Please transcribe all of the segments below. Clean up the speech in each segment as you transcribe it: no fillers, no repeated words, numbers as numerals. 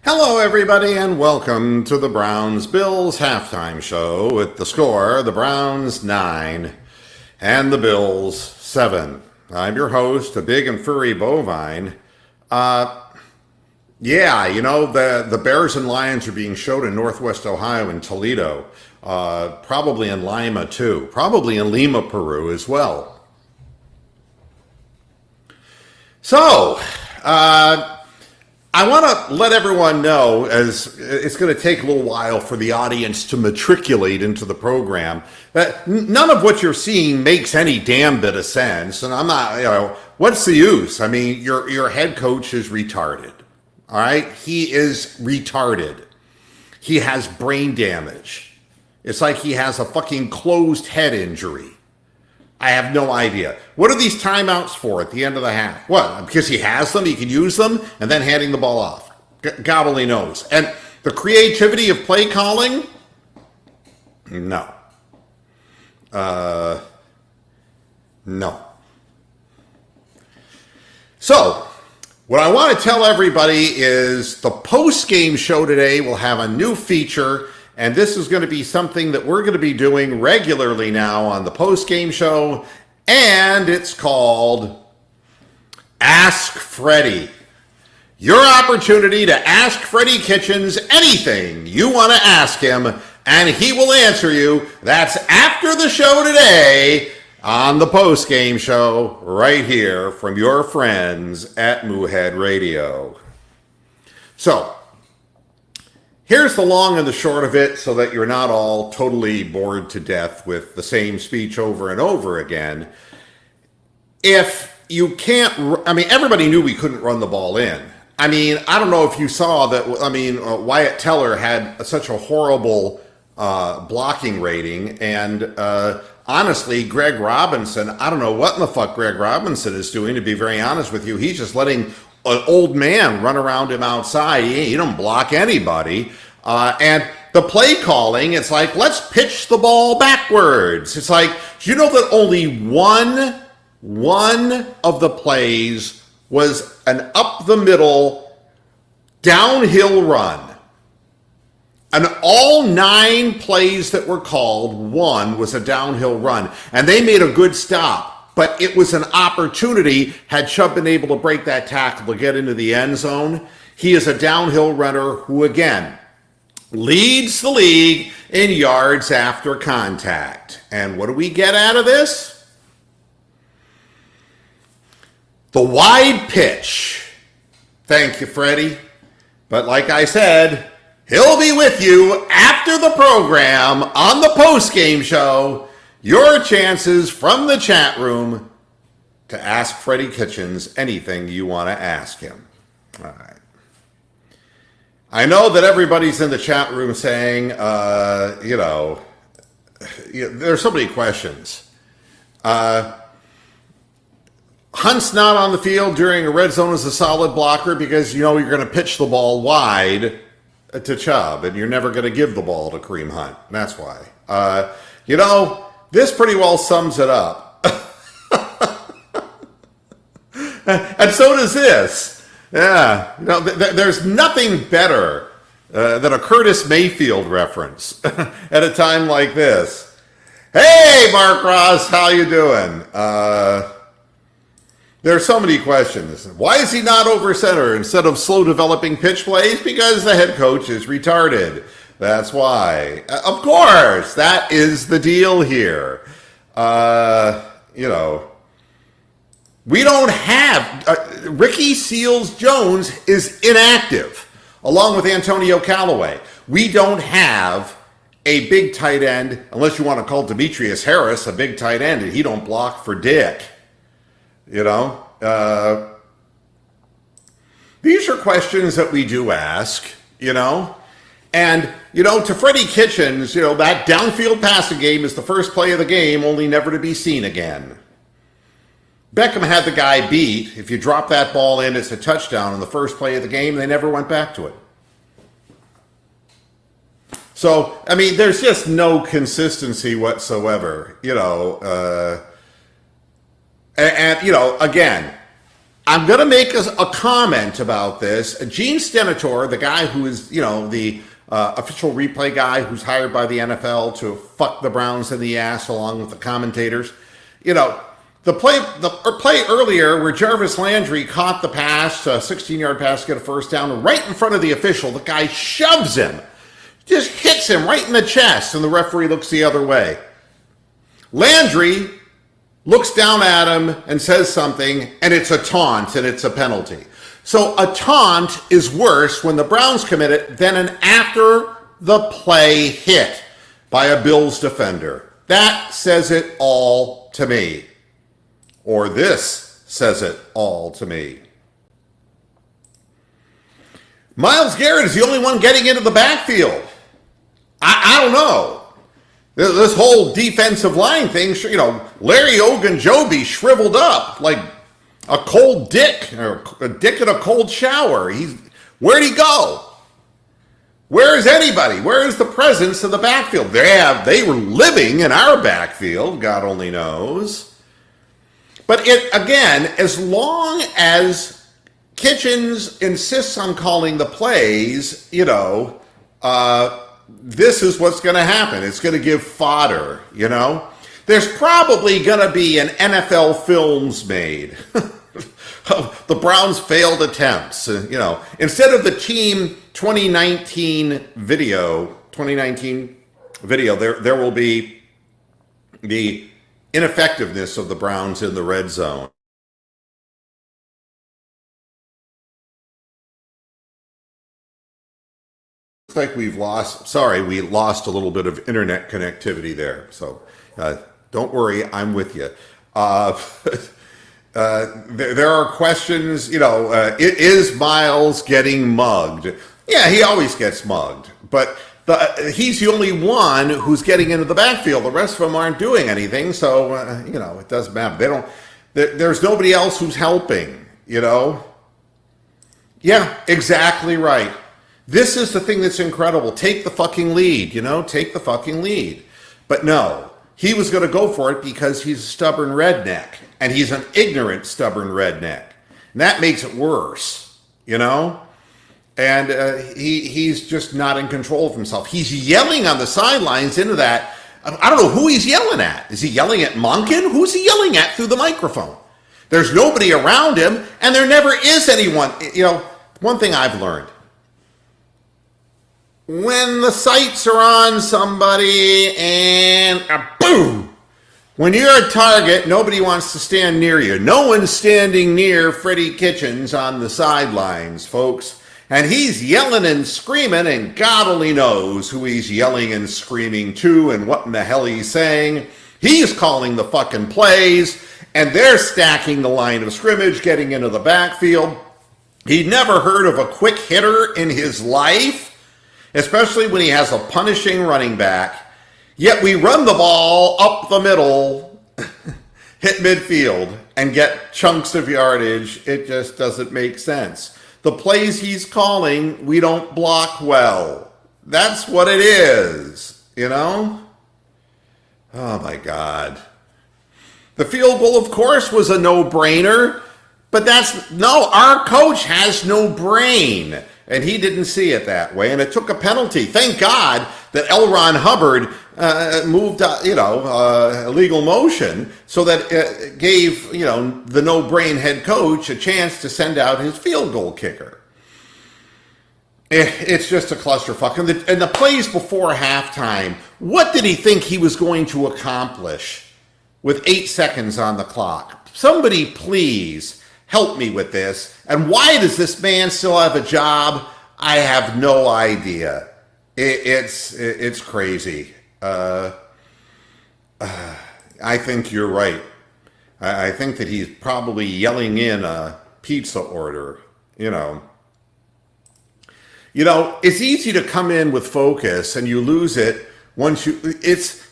Hello, everybody, and welcome to the Browns-Bills halftime show with the score, the Browns 9 and the Bills 7. I'm your host, a big and furry bovine. The Bears and Lions are being showed in Northwest Ohio in Toledo, probably in Lima too, probably in Lima, Peru as well. So, I want to let everyone know, as it's going to take a little while for the audience to matriculate into the program, that none of what you're seeing makes any damn bit of sense. And I'm not, what's the use? I mean, your head coach is retarded. All right? He is retarded. He has brain damage. It's like he has a fucking closed head injury. I have no idea. What are these timeouts for at the end of the half? What? Because he has them, he can use them, and then handing the ball off. God only knows. And the creativity of play calling? No. No. So, what I want to tell everybody is the post-game show today will have a new feature. And this is going to be something that we're going to be doing regularly now on the post-game show. And it's called Ask Freddie. Your opportunity to ask Freddie Kitchens anything you want to ask him, and he will answer you. That's after the show today on the post-game show right here from your friends at Moohead Radio. So, here's the long and the short of it so that you're not all totally bored to death with the same speech over and over again. If you can't, everybody knew we couldn't run the ball in. I mean, I don't know if you saw that, Wyatt Teller had such a horrible blocking rating. And honestly, Greg Robinson, I don't know what in the fuck Greg Robinson is doing, to be very honest with you. He's just letting an old man run around him outside. He don't block anybody. And the play calling, it's like, let's pitch the ball backwards. It's like, you know that only one of the plays was an up-the-middle downhill run. And all 9 plays that were called, one was a downhill run. And they made a good stop. But it was an opportunity, had Chubb been able to break that tackle to get into the end zone. He is a downhill runner who, again, leads the league in yards after contact. And what do we get out of this? The wide pitch. Thank you, Freddie. But like I said, he'll be with you after the program on the post-game show. Your chances from the chat room to ask Freddie Kitchens anything you want to ask him. All right. I know that everybody's in the chat room saying, there's so many questions. Hunt's not on the field during a red zone as a solid blocker because, you're going to pitch the ball wide to Chubb, and you're never going to give the ball to Kareem Hunt. That's why. This pretty well sums it up. And so does this. Yeah. There's nothing better than a Curtis Mayfield reference at a time like this. Hey, Mark Ross, how you doing? There are so many questions. Why is he not over center instead of slow developing pitch plays? Because the head coach is retarded. That's why. Of course, that is the deal here. We don't have... Ricky Seals-Jones is inactive, along with Antonio Callaway. We don't have a big tight end, unless you want to call Demetrius Harris a big tight end, and he don't block for dick. These are questions that we do ask, And, to Freddie Kitchens, that downfield passing game is the first play of the game, only never to be seen again. Beckham had the guy beat. If you drop that ball in, it's a touchdown on the first play of the game. They never went back to it. So, there's just no consistency whatsoever, again, I'm going to make a comment about this. Gene Stenator, the guy who is, the official replay guy who's hired by the NFL to fuck the Browns in the ass along with the commentators, the play earlier where Jarvis Landry caught the pass, a 16-yard pass, get a first down, right in front of the official. The guy shoves him, just hits him right in the chest, and the referee looks the other way. Landry looks down at him and says something, and it's a taunt, and it's a penalty. So a taunt is worse when the Browns commit it than an after-the-play hit by a Bills defender. That says it all to me. Or this says it all to me. Myles Garrett is the only one getting into the backfield. I don't know. This whole defensive line thing, Larry Ogunjobi shriveled up like a cold dick, or a dick in a cold shower. Where'd he go? Where is anybody? Where is the presence of the backfield? They were living in our backfield, God only knows. But again, as long as Kitchens insists on calling the plays, this is what's going to happen. It's going to give fodder, There's probably going to be an NFL Films made of the Browns' failed attempts. Instead of the team 2019 video, there will be the ineffectiveness of the Browns in the red zone. Like we lost a little bit of internet connectivity there. So don't worry, I'm with you. There are questions, is Myles getting mugged? Yeah, he always gets mugged, but he's the only one who's getting into the backfield. The rest of them aren't doing anything, so it doesn't matter. There's nobody else who's helping. Yeah, exactly right. This is the thing that's incredible. Take the fucking lead, take the fucking lead. But no, he was going to go for it because he's a stubborn redneck, and he's an ignorant, stubborn redneck. And that makes it worse, And he's just not in control of himself. He's yelling on the sidelines into that. I don't know who he's yelling at. Is he yelling at Monken? Who's he yelling at through the microphone? There's nobody around him, and there never is anyone. One thing I've learned. When the sights are on somebody and boom, when you're a target, nobody wants to stand near you. No one's standing near Freddie Kitchens on the sidelines, folks. And he's yelling and screaming, and God only knows who he's yelling and screaming to and what in the hell he's saying. He's calling the fucking plays, and they're stacking the line of scrimmage, getting into the backfield. He'd never heard of a quick hitter in his life, especially when he has a punishing running back. Yet we run the ball up the middle, hit midfield, and get chunks of yardage. It just doesn't make sense. The plays he's calling, we don't block well. That's what it is, Oh my God. The field goal, of course, was a no-brainer, but our coach has no brain. And he didn't see it that way, and it took a penalty. Thank God that L. Ron Hubbard moved, a legal motion so that it gave, the no-brain head coach a chance to send out his field goal kicker. It's just a clusterfuck. And the plays before halftime, what did he think he was going to accomplish with 8 seconds on the clock? Somebody please help me with this. And why does this man still have a job? I have no idea. It's crazy. I think you're right. I think that he's probably yelling in a pizza order, it's easy to come in with focus and you lose it once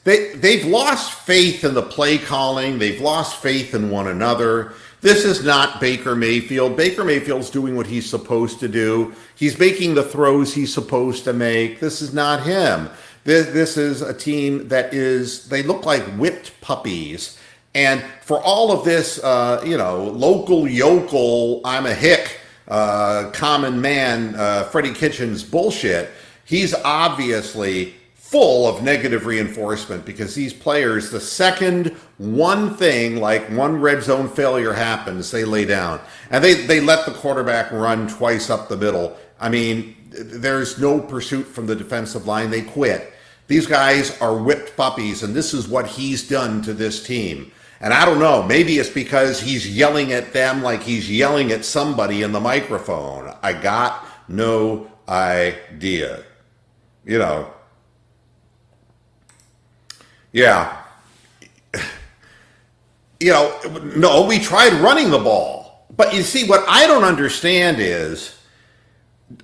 they've lost faith in the play calling. They've lost faith in one another. This is not Baker Mayfield. Baker Mayfield's doing what he's supposed to do. He's making the throws he's supposed to make. This is not him. This is a team they look like whipped puppies. And for all of this, local yokel, I'm a hick, common man, Freddie Kitchens bullshit, he's obviously full of negative reinforcement because these players, the second one thing, like one red zone failure happens, they lay down. And they let the quarterback run twice up the middle. I mean, there's no pursuit from the defensive line. They quit. These guys are whipped puppies, and this is what he's done to this team. And I don't know, maybe it's because he's yelling at them like he's yelling at somebody in the microphone. I got no idea. Yeah. No, we tried running the ball. But you see, what I don't understand is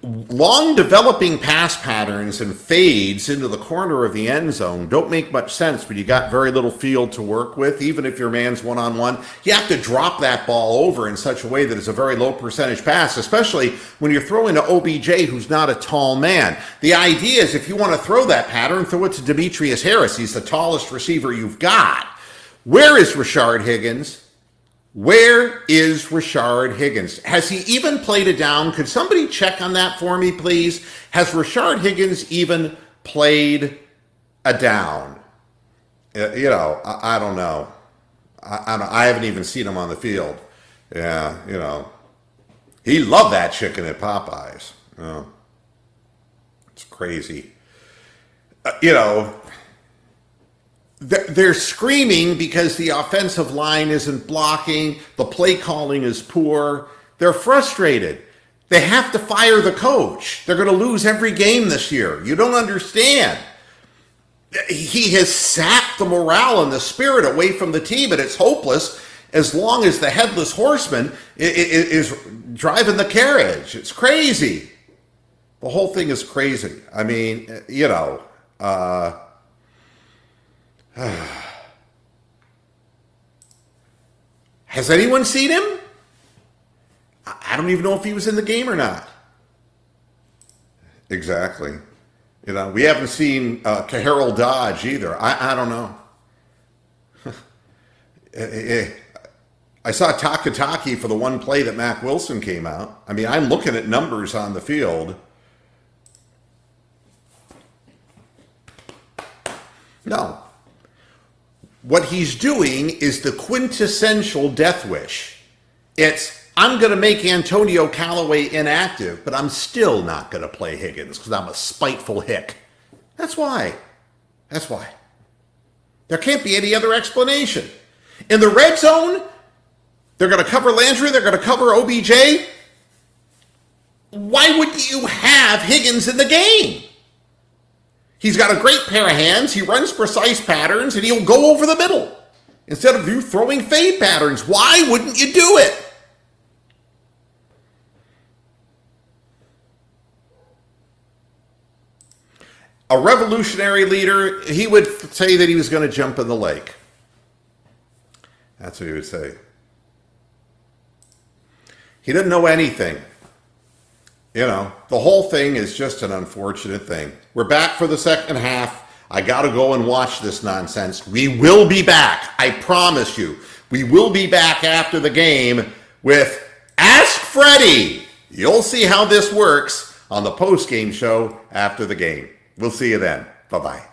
long developing pass patterns and fades into the corner of the end zone don't make much sense when you got very little field to work with. Even if your man's one-on-one, you have to drop that ball over in such a way that it's a very low percentage pass, especially when you're throwing to OBJ, who's not a tall man. The idea is if you want to throw that pattern, throw it to Demetrius Harris. He's the tallest receiver you've got. Where is Rashard Higgins? Where is Rashard Higgins? Has he even played a down? Could somebody check on that for me, please? Has Rashard Higgins even played a down? I don't know. I haven't even seen him on the field. Yeah, he loved that chicken at Popeyes. It's crazy. They're screaming because the offensive line isn't blocking. The play calling is poor. They're frustrated. They have to fire the coach. They're going to lose every game this year. You don't understand. He has sapped the morale and the spirit away from the team, and it's hopeless as long as the headless horseman is driving the carriage. It's crazy. The whole thing is crazy. I mean, has anyone seen him? I don't even know if he was in the game or not. Exactly. We haven't seen Caharold Dodge either. I don't know. I saw Takataki for the one play that Mac Wilson came out. I mean, I'm looking at numbers on the field. No. What he's doing is the quintessential death wish. It's, I'm going to make Antonio Callaway inactive, but I'm still not going to play Higgins because I'm a spiteful hick. That's why. That's why. There can't be any other explanation. In the red zone, they're going to cover Landry, they're going to cover OBJ. Why would you have Higgins in the game? He's got a great pair of hands, he runs precise patterns, and he'll go over the middle. Instead of you throwing fade patterns, why wouldn't you do it? A revolutionary leader, he would say that he was going to jump in the lake. That's what he would say. He didn't know anything. The whole thing is just an unfortunate thing. We're back for the second half. I got to go and watch this nonsense. We will be back. I promise you. We will be back after the game with Ask Freddie. You'll see how this works on the post-game show after the game. We'll see you then. Bye-bye.